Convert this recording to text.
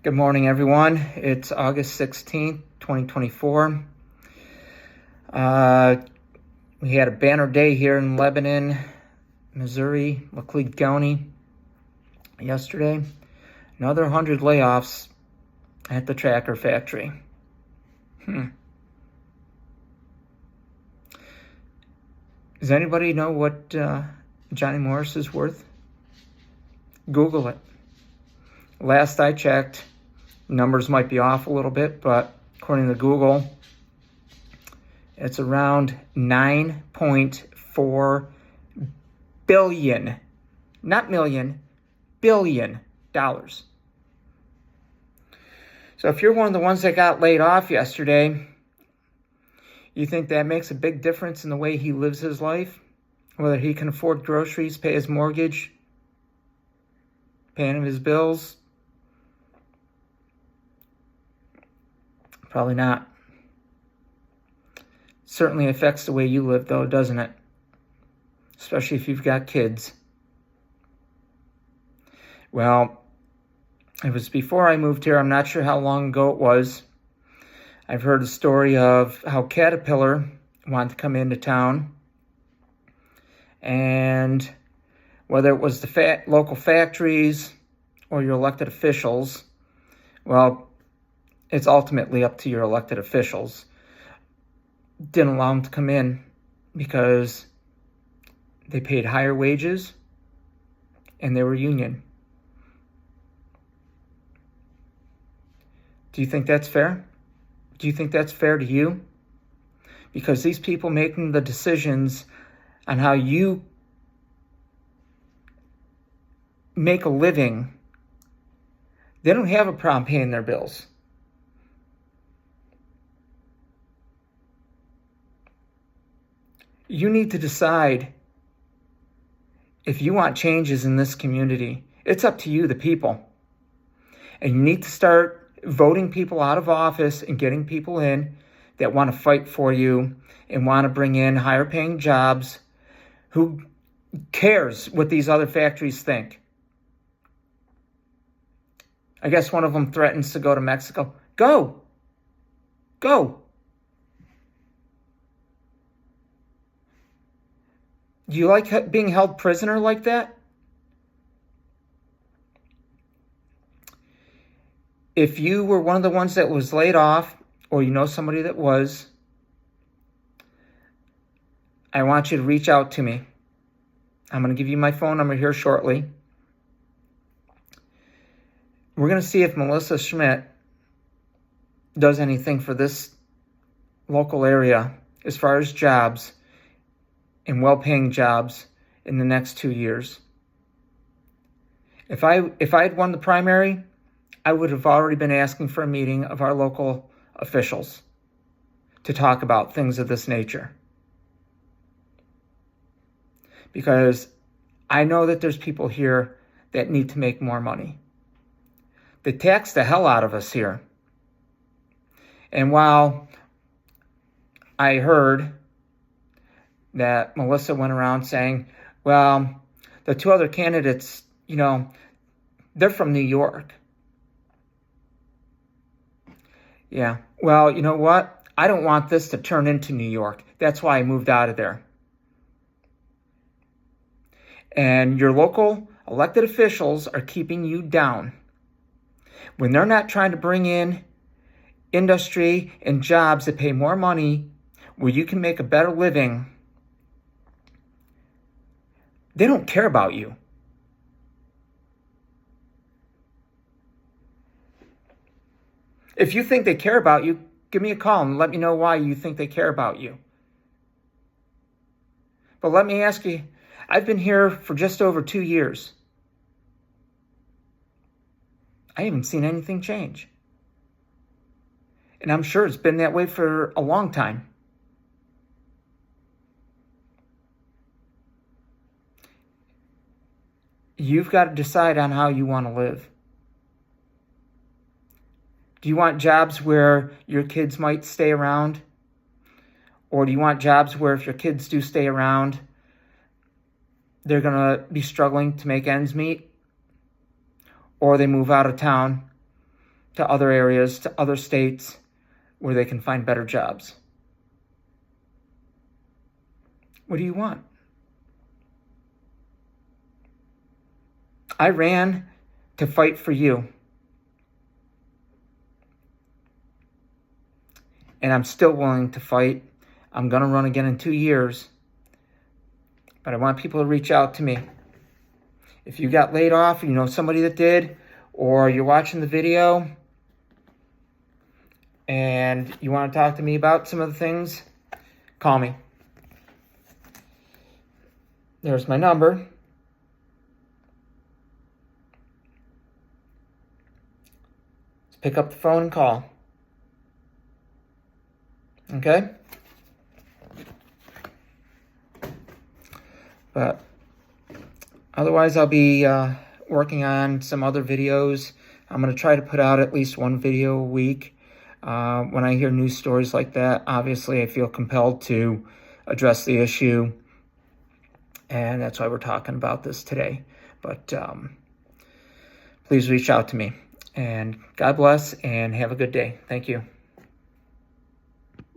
Good morning, everyone. It's August 16th, 2024. We had a banner day here in Lebanon, Missouri, Laclede County yesterday. Another 100 layoffs at the Tracker factory. Does anybody know what Johnny Morris is worth? Google it. Last I checked, numbers might be off a little bit, but according to Google, it's around $9.4 billion, not million, billion dollars. So if you're one of the ones that got laid off yesterday, you think that makes a big difference in the way he lives his life? Whether he can afford groceries, pay his mortgage, paying his bills? Probably not. Certainly affects the way you live, though, doesn't it? Especially if you've got kids. Well, it was before I moved here. I'm not sure how long ago it was. I've heard the story of how Caterpillar wanted to come into town. And whether it was the local factories or your elected officials, well, it's ultimately up to your elected officials. Didn't allow them to come in because they paid higher wages and they were union. Do you think that's fair? Do you think that's fair to you? Because these people making the decisions on how you make a living, they don't have a problem paying their bills. You need to decide if you want changes in this community. It's up to you, the people. And you need to start voting people out of office and getting people in that want to fight for you and want to bring in higher paying jobs. Who cares what these other factories think? I guess one of them threatens to go to Mexico. Go. Go. Do you like being held prisoner like that? If you were one of the ones that was laid off, or you know somebody that was, I want you to reach out to me. I'm going to give you my phone number here shortly. We're going to see if Melissa Schmidt does anything for this local area as far as jobs and well-paying jobs in the next 2 years. If I had won the primary, I would have already been asking for a meeting of our local officials to talk about things of this nature. Because I know that there's people here that need to make more money. They tax the hell out of us here. And while I heard that Melissa went around saying, well, the two other candidates, they're from New York. Yeah, well, you know what? I don't want this to turn into New York. That's why I moved out of there. And your local elected officials are keeping you down. When they're not trying to bring in industry and jobs that pay more money, where you can make a better living, they don't care about you. If you think they care about you, give me a call and let me know why you think they care about you. But let me ask you, I've been here for just over 2 years. I haven't seen anything change. And I'm sure it's been that way for a long time. You've got to decide on how you want to live. Do you want jobs where your kids might stay around? Or do you want jobs where if your kids do stay around, they're going to be struggling to make ends meet? Or they move out of town to other areas, to other states where they can find better jobs. What do you want? I ran to fight for you. And I'm still willing to fight. I'm going to run again in 2 years. But I want people to reach out to me. If you got laid off, you know somebody that did, or you're watching the video and you want to talk to me about some of the things, call me. There's my number. Just pick up the phone and call. Okay? But otherwise, I'll be working on some other videos. I'm going to try to put out at least one video a week. When I hear news stories like that, obviously I feel compelled to address the issue. And that's why we're talking about this today. But please reach out to me. And God bless and have a good day. Thank you.